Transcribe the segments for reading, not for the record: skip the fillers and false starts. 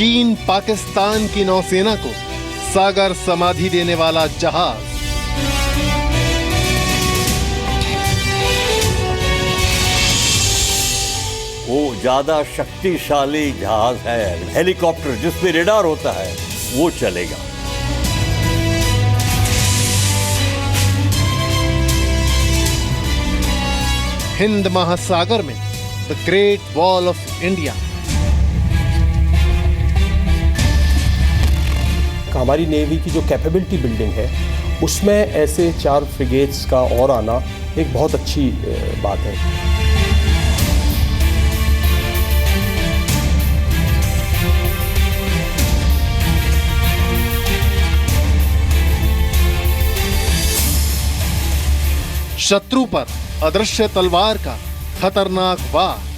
चीन पाकिस्तान की नौसेना को सागर समाधि देने वाला जहाज। वो ज्यादा शक्तिशाली जहाज है, हेलीकॉप्टर जिसमें रेडार होता है वो चलेगा। हिंद महासागर में the great wall of India. हमारी नेवी की जो कैपेबिलिटी बिल्डिंग है उसमें ऐसे 4 फ्रिगेट्स का और आना एक बहुत अच्छी बात है। शत्रु पर अदृश्य तलवार का खतरनाक वार।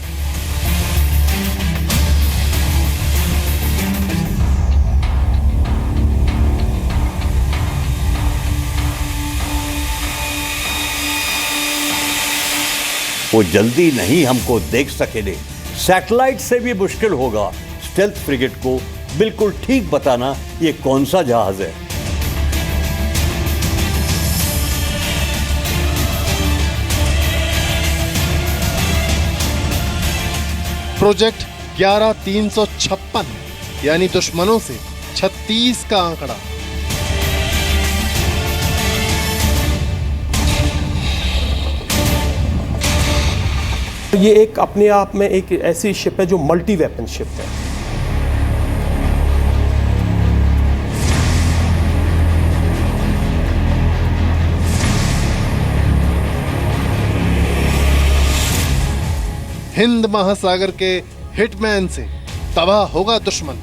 वो जल्दी नहीं हमको देख सकेंगे। सैटेलाइट से भी मुश्किल होगा स्टेल्थ फ्रिगेट को बिल्कुल ठीक बताना ये कौन सा जहाज है। प्रोजेक्ट 11356 यानी दुश्मनों से 36 का आंकड़ा। ये एक अपने आप में एक ऐसी शिप है जो मल्टी वेपन शिप है। हिंद महासागर के हिटमैन से तबाह होगा दुश्मन।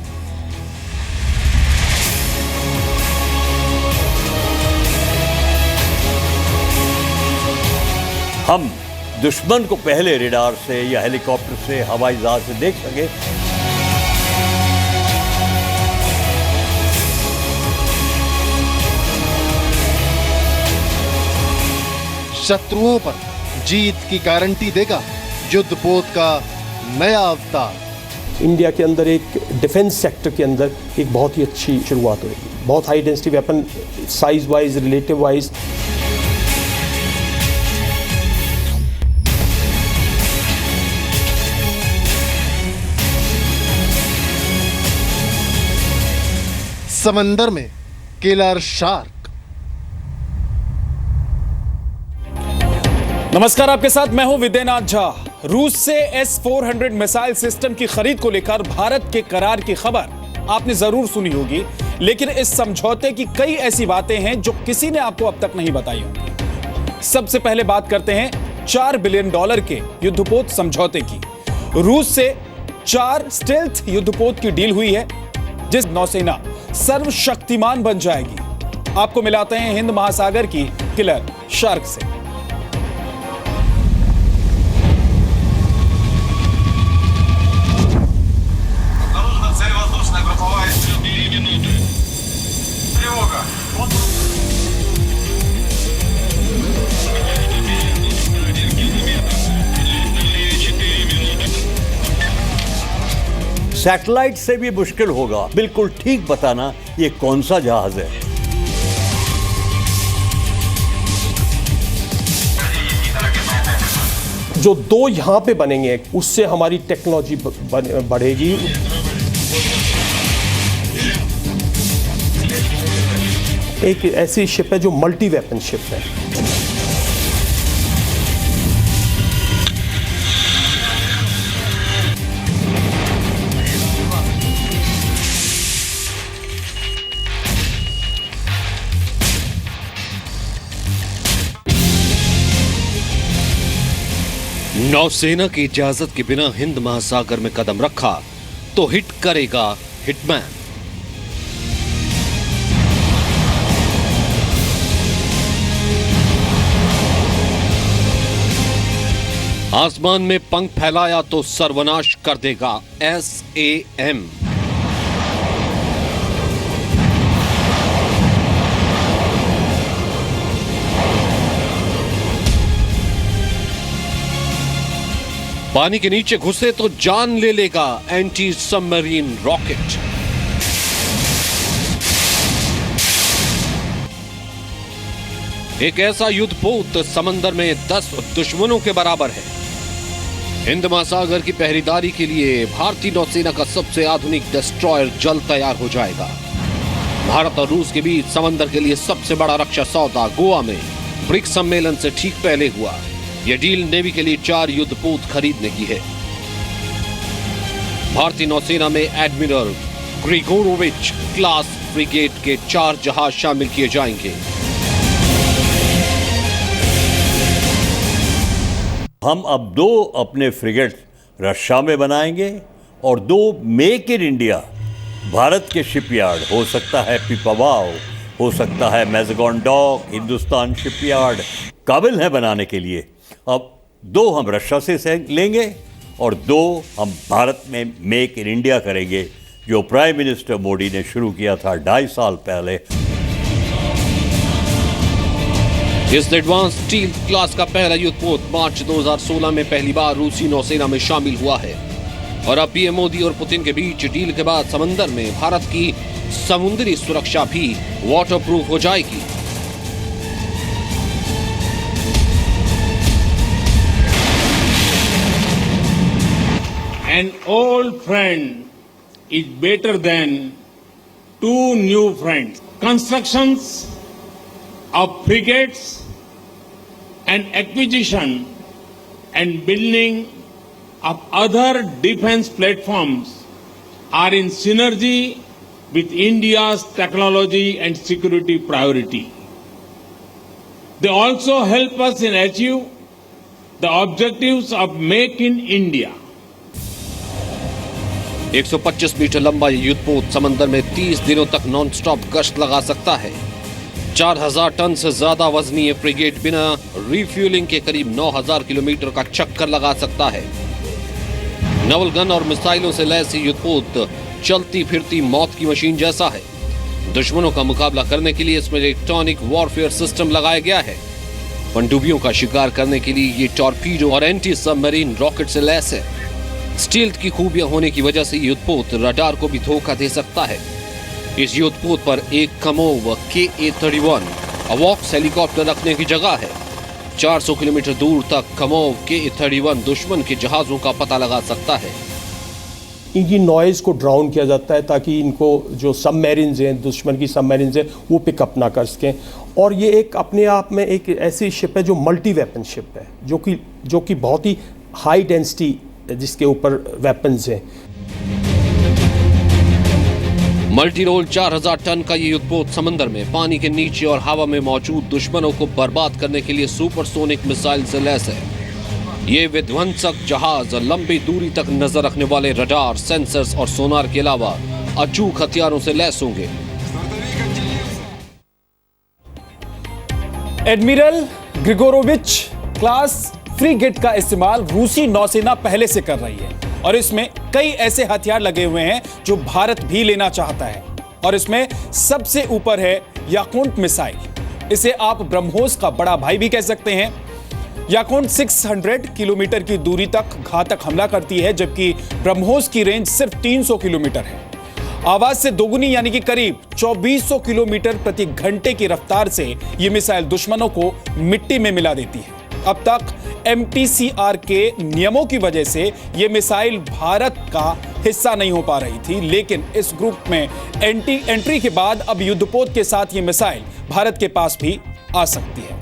हम दुश्मन को पहले रेडार से या हेलीकॉप्टर से, हवाई जहाज से देख सके। शत्रुओं पर जीत की गारंटी देगा युद्धपोत का नया अवतार। इंडिया के अंदर एक डिफेंस सेक्टर के अंदर एक बहुत ही अच्छी शुरुआत होगी। बहुत high density weapon, size wise, relative wise. समंदर में किलर शार्क। नमस्कार, आपके साथ मैं हूं विद्यानाथ झा। रूस से S-400 मिसाइल सिस्टम की खरीद को लेकर भारत के करार की खबर आपने जरूर सुनी होगी, लेकिन इस समझौते की कई ऐसी बातें हैं जो किसी ने आपको अब तक नहीं बताई होंगी। सबसे पहले बात करते हैं $4 बिलियन के युद्धपोत समझौते की। रूस से 4 स्टेल्थ युद्धपोत की डील हुई है, जिस नौसेना सर्वशक्तिमान बन जाएगी। आपको मिलाते हैं हिंद महासागर की किलर शार्क से। सैटेलाइट से भी मुश्किल होगा बिल्कुल ठीक बताना ये कौन सा जहाज है। जो 2 यहां पे बनेंगे उससे हमारी टेक्नोलॉजी बढ़ेगी। एक ऐसी शिप है जो मल्टी वेपन शिप है। नौसेना की इजाजत के बिना हिंद महासागर में कदम रखा तो हिट करेगा हिटमैन। आसमान में पंख फैलाया तो सर्वनाश कर देगा SAM। पानी के नीचे घुसे तो जान ले लेगा एंटी सबमरीन रॉकेट। एक ऐसा युद्धपोत समंदर में 10 दुश्मनों के बराबर है। हिंद महासागर की पहरेदारी के लिए भारतीय नौसेना का सबसे आधुनिक डिस्ट्रॉयर जल्द तैयार हो जाएगा। भारत और रूस के बीच समंदर के लिए सबसे बड़ा रक्षा सौदा गोवा में ब्रिक्स सम्मेलन से ठीक पहले हुआ। यह डील नेवी के लिए 4 युद्धपोत खरीदने की है। भारतीय नौसेना में एडमिरल ग्रिगोरोविच क्लास फ्रिगेट के 4 जहाज शामिल किए जाएंगे। हम अब 2 अपने फ्रिगेट रशिया में बनाएंगे और 2 मेक इन इंडिया भारत के शिपयार्ड, हो सकता है पिपावाव, हो सकता है मैज़गान डॉक, हिंदुस्तान शिपयार्ड काबिल है बनाने के लिए। अब 2 हम रशिया से लेंगे और 2 हम भारत में मेक इन इंडिया करेंगे, जो प्राइम मिनिस्टर मोदी ने शुरू किया था 2.5 साल पहले। इस एडवांस स्टील क्लास का पहला युद्धपोत मार्च 2016 में पहली बार रूसी नौसेना में शामिल हुआ है और अब पीएम मोदी और पुतिन के बीच डील के बाद समंदर में भारत की समुद्री सुरक्षा भी वाटरप्रूफ हो जाएगी। An old friend is better than 2 new friends. Constructions of frigates and acquisition and building of other defense platforms are in synergy with India's technology and security priority. They also help us in achieve the objectives of Make in India. 125 metre लंबा ये युद्धपोत समंदर में 30 दिनों तक non-stop गश्त लगा सकता है। 4000 टन से ज्यादा वजनी ये फ्रिगेट बिना रिफ्यूलिंग के करीब 9000 किलोमीटर का चक्कर लगा सकता है। नवल गन और मिसाइलों से लैस ये युद्धपोत चलती फिरती मौत की मशीन जैसा है। दुश्मनों का मुकाबला करने के लिए इसमें इलेक्ट्रॉनिक वॉरफेयर सिस्टम लगाया गया है। पनडुब्बियों का शिकार करने के लिए ये टॉर्पीडो और एंटी सबमरीन रॉकेट से लैस है। स्टील्थ की खूबियां होने की वजह से युद्धपोत रडार को भी धोखा दे सकता है। इस युद्धपोत पर एक कमोव KA-31 अवॉक्स हेलीकॉप्टर रखने की जगह है। 400 किलोमीटर दूर तक कमोव KA-31 दुश्मन के जहाजों का पता लगा सकता है। इनकी नॉइज़ को ड्राउन किया जाता है ताकि इनको जो सबमरीन्स हैं, दुश्मन की सबमरीन्स हैं, वो पिकअप ना कर सकें। और ये एक अपने आप में एक ऐसी शिप है जो मल्टी वेपन शिप है, जो कि बहुत ही हाई डेंसिटी जिसके ऊपर वेपन्स हैं। मल्टी रोल 4000 टन का ये युद्धपोत समंदर में पानी के नीचे और हवा में मौजूद दुश्मनों को बर्बाद करने के लिए सुपरसोनिक मिसाइल से लैस है। ये विध्वंसक जहाज लंबी दूरी तक नजर रखने वाले रडार, सेंसर्स और सोनार के अलावा अचूक हथियारों से लैस होंगे। एडमिरल ग्रिगोरोविच क्लास फ्रिगेट का इस्तेमाल रूसी नौसेना पहले से कर रही है और इसमें कई ऐसे हथियार लगे हुए हैं जो भारत भी लेना चाहता है। और इसमें सबसे ऊपर है याकुंट मिसाइल। इसे आप ब्रह्मोस का बड़ा भाई भी कह सकते हैं। याकुंट 600 किलोमीटर की दूरी तक घातक हमला करती है, जबकि ब्रह्मोस की रेंज सिर्फ 300 किलोमीटर है। आवाज से दोगुनी यानी कि करीब 2400 किलोमीटर प्रति घंटे की रफ्तार से यह मिसाइल दुश्मनों को मिट्टी में मिला देती है। अब तक MTCR के नियमों की वजह से यह मिसाइल भारत का हिस्सा नहीं हो पा रही थी, लेकिन इस ग्रुप में एंट्री के बाद अब युद्धपोत के साथ यह मिसाइल भारत के पास भी आ सकती है।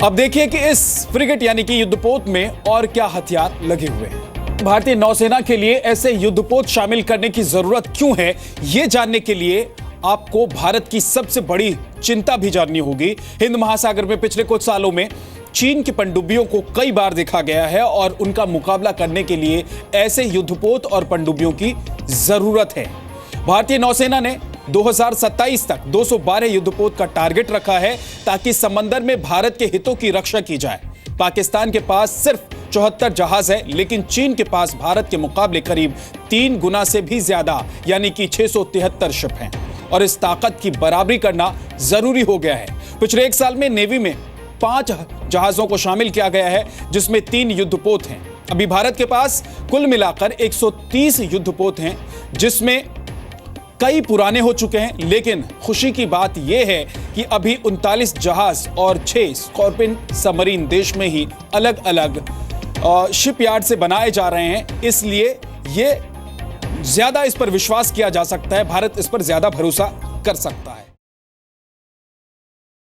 अब देखिए कि इस फ्रिगेट यानी कि युद्धपोत में और क्या हथियार लगे हुए हैं। भारतीय नौसेना के लिए ऐसे युद्धपोत शामिल करने की जरूरत क्यों है, यह जानने के लिए आपको भारत की सबसे बड़ी चिंता भी जाननी होगी। हिंद महासागर में पिछले कुछ सालों में चीन की पनडुब्बियों को कई बार देखा गया है और उनका मुकाबला करने के लिए ऐसे युद्धपोत और पनडुब्बियों की जरूरत है। भारतीय नौसेना ने 2027 तक 212 युद्धपोत का टारगेट रखा है ताकि समंदर में भारत के हितों की रक्षा की जाए। पाकिस्तान के पास सिर्फ 74 जहाज है, लेकिन चीन के पास भारत के मुकाबले करीब 3 गुना से भी ज्यादा यानी कि 673 शिप हैं और इस ताकत की बराबरी करना जरूरी हो गया है। पिछले 1 साल में नेवी में 5 जहाजों को शामिल किया गया है, जिसमें 3 युद्धपोत हैं। अभी भारत के पास कुल मिलाकर 130 युद्धपोत हैं, जिसमें कई पुराने हो चुके हैं। लेकिन खुशी की बात यह है कि अभी 39 जहाज और 6 स्कॉर्पियन सबमरीन देश में ही अलग अलग शिपयार्ड से बनाए जा रहे हैं। इसलिए ये ज्यादा इस पर विश्वास किया जा सकता है, भारत इस पर ज्यादा भरोसा कर सकता है।